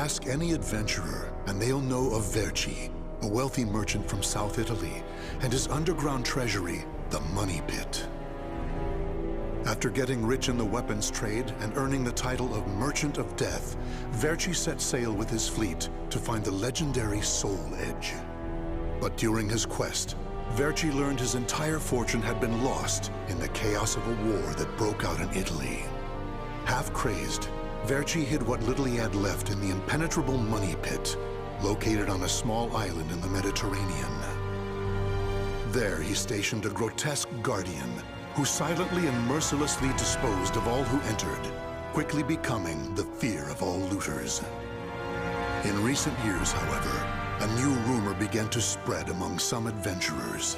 Ask any adventurer, and they'll know of Verci, a wealthy merchant from South Italy, and his underground treasury, the Money Pit. After getting rich in the weapons trade and earning the title of Merchant of Death, Verci set sail with his fleet to find the legendary Soul Edge. But during his quest, Verci learned his entire fortune had been lost in the chaos of a war that broke out in Italy. Half crazed, Verci hid what little he had left in the impenetrable Money Pit, located on a small island in the Mediterranean. There he stationed a grotesque guardian, who silently and mercilessly disposed of all who entered, quickly becoming the fear of all looters. In recent years, however, a new rumor began to spread among some adventurers.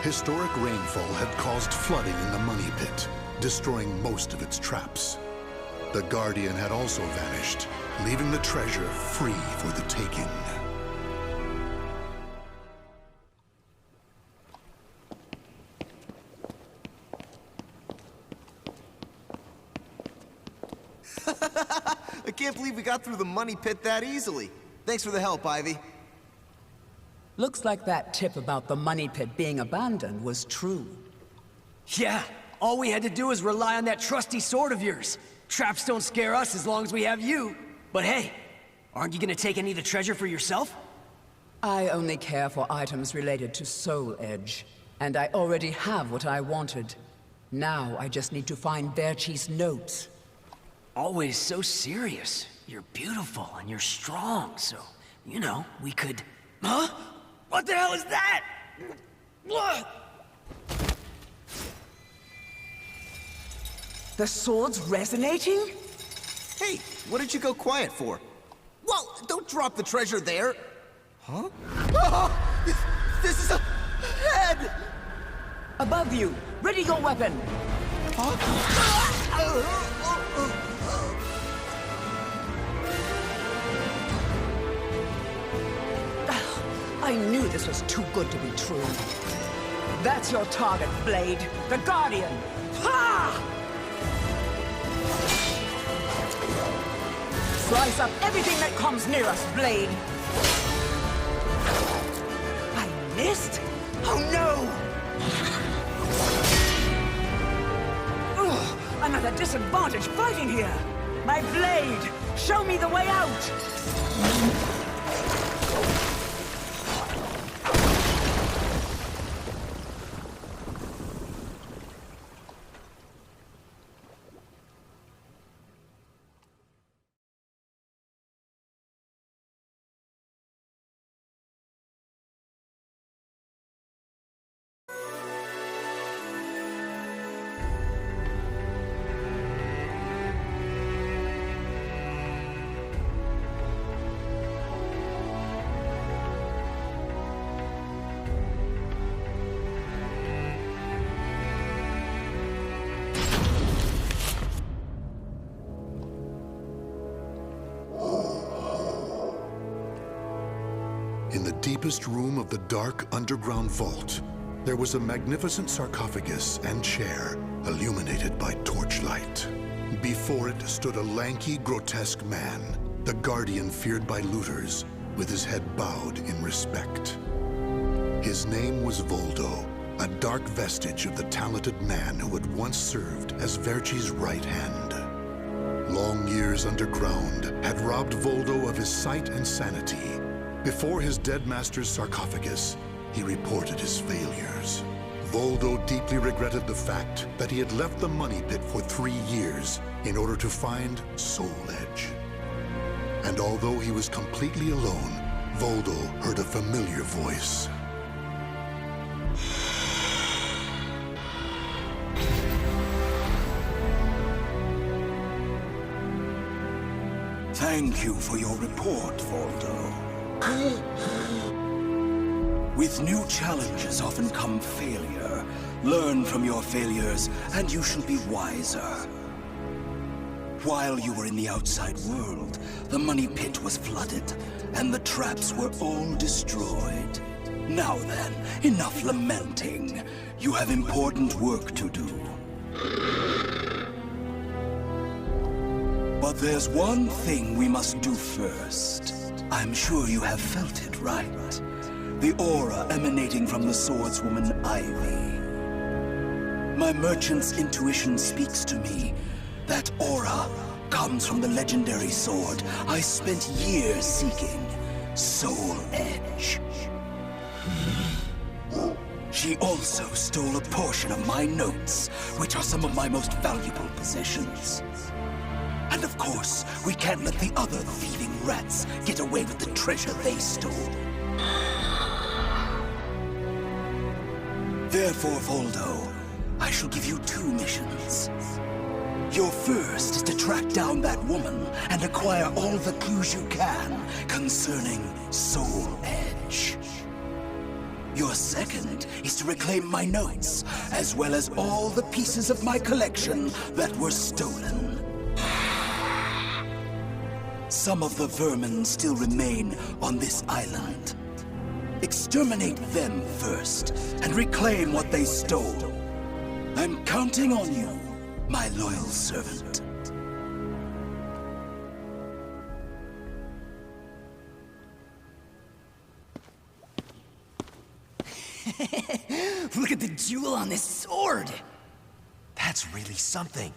Historic rainfall had caused flooding in the Money Pit, destroying most of its traps. The Guardian had also vanished, leaving the treasure free for the taking. I can't believe we got through the Money Pit that easily. Thanks for the help, Ivy. Looks like that tip about the Money Pit being abandoned was true. Yeah, all we had to do was rely on that trusty sword of yours. Traps don't scare us as long as we have you. But hey, aren't you gonna take any of the treasure for yourself? I only care for items related to Soul Edge, and I already have what I wanted. Now I just need to find Verci's notes. Always so serious. You're beautiful and you're strong, so, you know, we could... Huh? What the hell is that? The sword's resonating? Hey, what did you go quiet for? Whoa, don't drop the treasure there! Huh? Oh, this is a head! Above you! Ready your weapon! I knew this was too good to be true. That's your target, Blade. The Guardian! Ha! Slice up everything that comes near us, Blade! I missed? Oh no! Ugh, I'm at a disadvantage fighting here! My blade! Show me the way out! In the deepest room of the dark underground vault, there was a magnificent sarcophagus and chair illuminated by torchlight. Before it stood a lanky, grotesque man, the Guardian feared by looters, with his head bowed in respect. His name was Voldo, a dark vestige of the talented man who had once served as Verci's right hand. Long years underground had robbed Voldo of his sight and sanity. Before his dead master's sarcophagus, he reported his failures. Voldo deeply regretted the fact that he had left the Money Pit for 3 years in order to find Soul Edge. And although he was completely alone, Voldo heard a familiar voice. Thank you for your report, Voldo. With new challenges often come failure. Learn from your failures, and you shall be wiser. While you were in the outside world, the Money Pit was flooded, and the traps were all destroyed. Now then, enough lamenting. You have important work to do. But there's one thing we must do first. I'm sure you have felt it, right? The aura emanating from the swordswoman Ivy. My merchant's intuition speaks to me. That aura comes from the legendary sword I spent years seeking, Soul Edge. She also stole a portion of my notes, which are some of my most valuable possessions. And of course, we can't let the other thieving rats get away with the treasure they stole. Therefore, Voldo, I shall give you 2 missions. Your first is to track down that woman and acquire all the clues you can concerning Soul Edge. Your second is to reclaim my notes, as well as all the pieces of my collection that were stolen. Some of the vermin still remain on this island. Exterminate them first, and reclaim what they stole. I'm counting on you, my loyal servant. Look at the jewel on this sword! That's really something.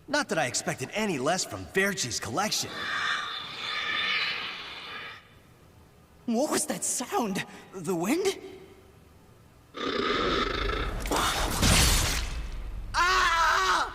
Not that I expected any less from Verci's collection. What was that sound? The wind? Ah!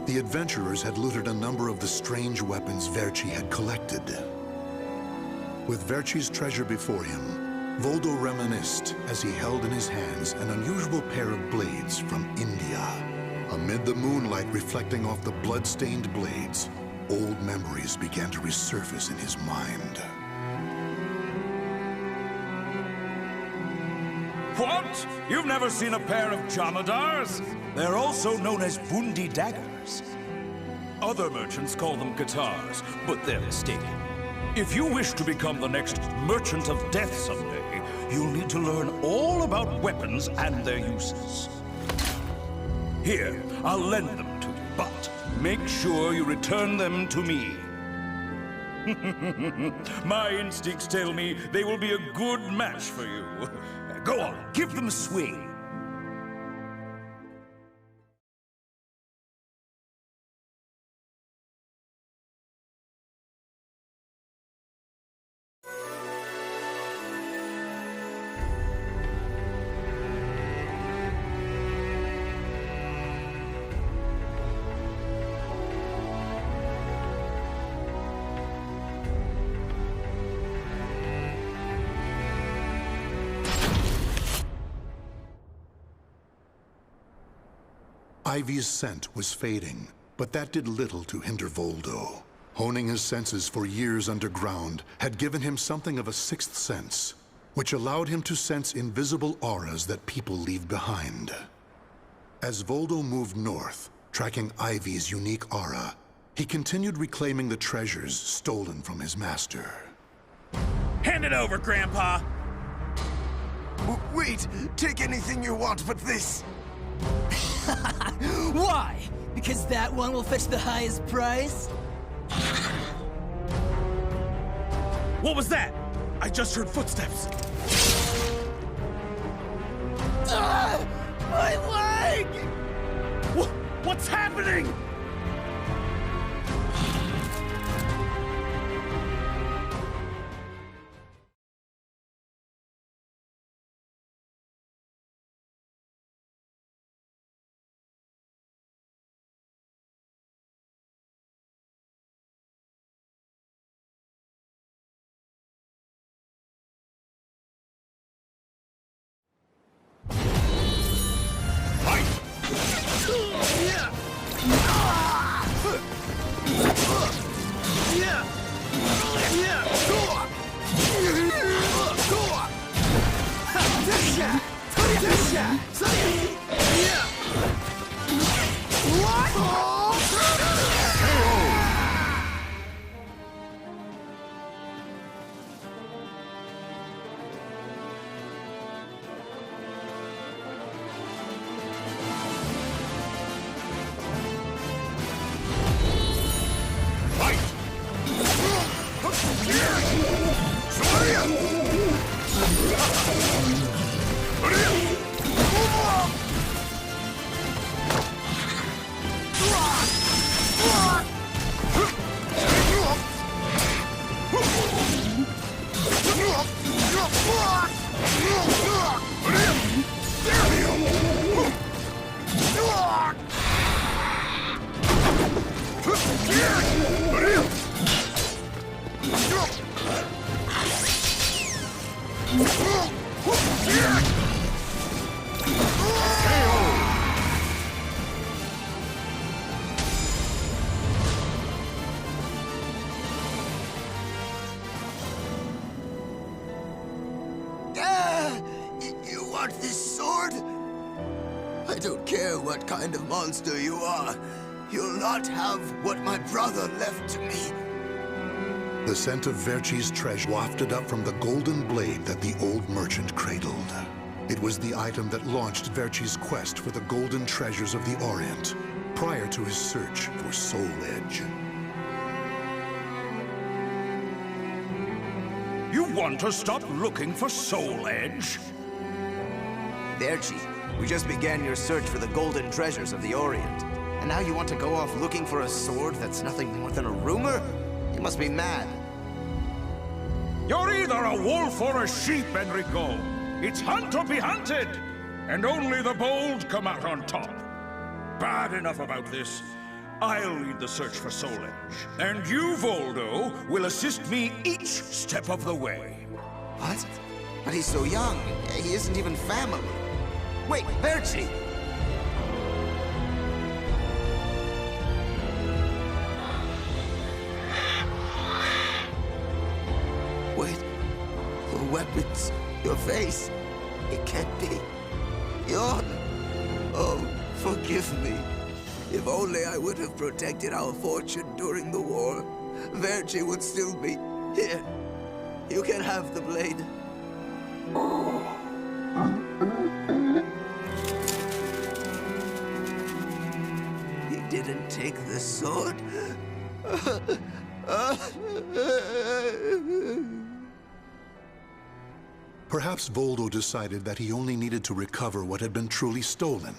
The adventurers had looted a number of the strange weapons Verci had collected. With Verci's treasure before him, Voldo reminisced as he held in his hands an unusual pair of blades from India. Amid the moonlight reflecting off the blood-stained blades, old memories began to resurface in his mind. What? You've never seen a pair of Jamadars? They're also known as Bundi daggers. Other merchants call them guitars, but they're mistaken. If you wish to become the next Merchant of Death someday, you'll need to learn all about weapons and their uses. Here, I'll lend them to you, but make sure you return them to me. My instincts tell me they will be a good match for you. Go on, give them a swing. Ivy's scent was fading, but that did little to hinder Voldo. Honing his senses for years underground had given him something of a sixth sense, which allowed him to sense invisible auras that people leave behind. As Voldo moved north, tracking Ivy's unique aura, he continued reclaiming the treasures stolen from his master. Hand it over, Grandpa! Wait, take anything you want but this. Why? Because that one will fetch the highest price? What was that? I just heard footsteps. My leg! What's happening? You want this sword? I don't care what kind of monster you are. You'll not have what my brother left to me. The scent of Verchi's treasure wafted up from the golden blade that the old merchant cradled. It was the item that launched Verchi's quest for the golden treasures of the Orient, prior to his search for Soul Edge. You want to stop looking for Soul Edge? Verchi, we just began your search for the golden treasures of the Orient. And now you want to go off looking for a sword that's nothing more than a rumor? You must be mad. You're either a wolf or a sheep, Enrico. It's hunt or be hunted. And only the bold come out on top. Bad enough about this. I'll lead the search for Soul Edge. And you, Voldo, will assist me each step of the way. What? But he's so young. He isn't even family. Wait, Verchi! Wait. Your weapons, your face. It can't be. Your... Oh, forgive me. If only I would have protected our fortune during the war, Verchi would still be here. You can have the blade. He didn't take the sword. Perhaps Voldo decided that he only needed to recover what had been truly stolen.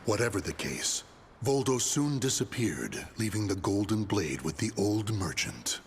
Whatever the case, Voldo soon disappeared, leaving the golden blade with the old merchant.